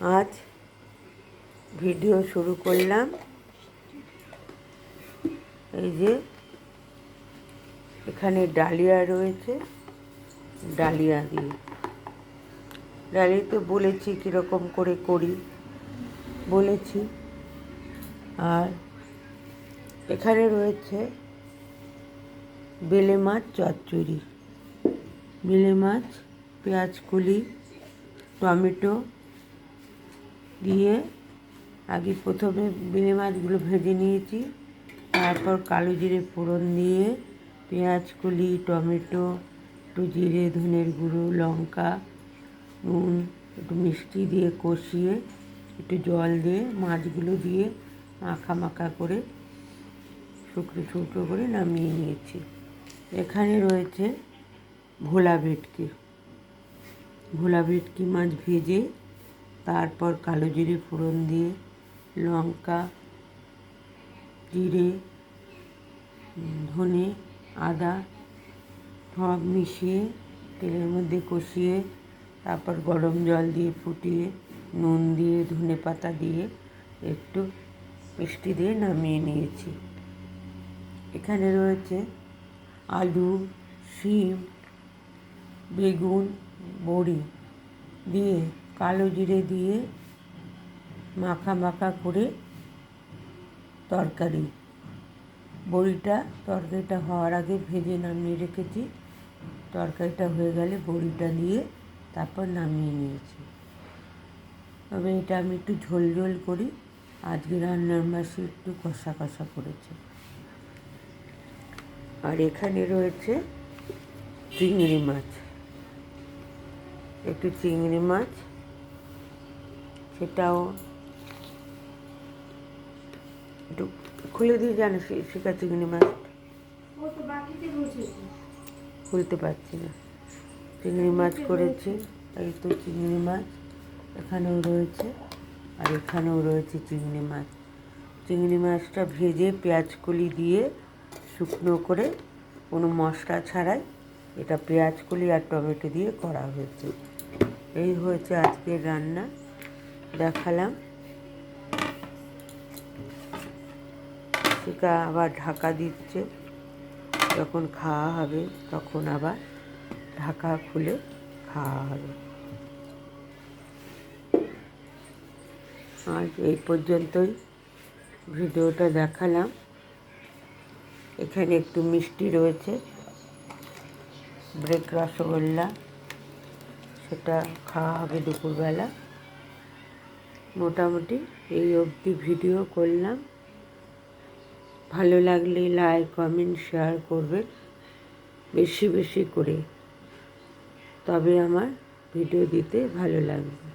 আজ ভিডিও শুরু করলাম। এই যে এখানে ডালিয়া রয়েছে, ডালিয়া দিয়ে ডালিয়াতে বলেছি কীরকম করে করি বলেছি। আর এখানে রয়েছে বেলে মাছ চচ্চড়ি, বেলে মাছ, পেঁয়াজ কুলি, টমেটো দিয়ে আগে প্রথমে বেলে মাছগুলো ভেজে নিয়েছি, তারপর কালো জিরে ফোড়ন দিয়ে পেঁয়াজ কুলি, টমেটো, একটু জিরে, ধনের গুঁড়ো, লঙ্কা, নুন, একটু মিষ্টি দিয়ে কষিয়ে একটু জল দিয়ে মাছগুলো দিয়ে মাখা মাখা করে শুকনো শুকনো করে নামিয়ে নিয়েছি। এখানে রয়েছে ভোলা ভেটকি, ভোলা ভেটকি মাছ ভেজে তারপর কালো জিরে ফোড়ন দিয়ে লঙ্কা, জিরে, ধনে, আদা সব মিশিয়ে তেলের মধ্যে কষিয়ে তারপর গরম জল দিয়ে ফুটিয়ে নুন দিয়ে ধনে পাতা দিয়ে একটু মিষ্টি দিয়ে নামিয়ে নিয়েছি। এখানে রয়েছে আলু, শিম, বেগুন, বড়ি দিয়ে কালো জিরে দিয়ে মাখা মাখা করে তরকারি। তরকারিটা হওয়ার আগে ভেজে নামিয়ে রেখেছি, তরকারিটা হয়ে গেলে বড়িটা দিয়ে তারপর নামিয়ে নিয়েছি। তবে এটা আমি একটু ঝোল ঝোল করি, আজকে রান্নার মাসে একটু কষা কষা করেছে। আর এখানে রয়েছে চিংড়ি মাছ, একটু চিংড়ি মাছ, সেটাও একটু খুলে দিয়ে জানো সেটা চিংড়ি মাছ খুলতে পারছি না। চিংড়ি মাছ করেছি, এই তো চিংড়ি মাছ এখানেও রয়েছে, আর এখানেও রয়েছে চিংড়ি মাছ। চিংড়ি মাছটা ভেজে পেঁয়াজ কলি দিয়ে শুকনো করে কোনো মশলা ছাড়াই এটা পেঁয়াজ কলি আর টমেটো দিয়ে করা হয়েছে। এই হয়েছে আজকের রান্না, দেখালাম। সেটা আবার ঢাকা দিচ্ছে, যখন খাওয়া হবে তখন আবার ঢাকা খুলে খাওয়া হবে। আজ এই পর্যন্তই ভিডিওটা দেখালাম। এখানে একটু মিষ্টি রয়েছে, ব্রেক রসগোল্লা, সেটা খাওয়া হবে দুপুরবেলা। মোটামুটি এই অবধি ভিডিও করলাম। ভালো লাগলে লাইক, কমেন্ট, শেয়ার করবেন বেশি বেশি করে, তবে আমার ভিডিও দিতে ভালো লাগবে।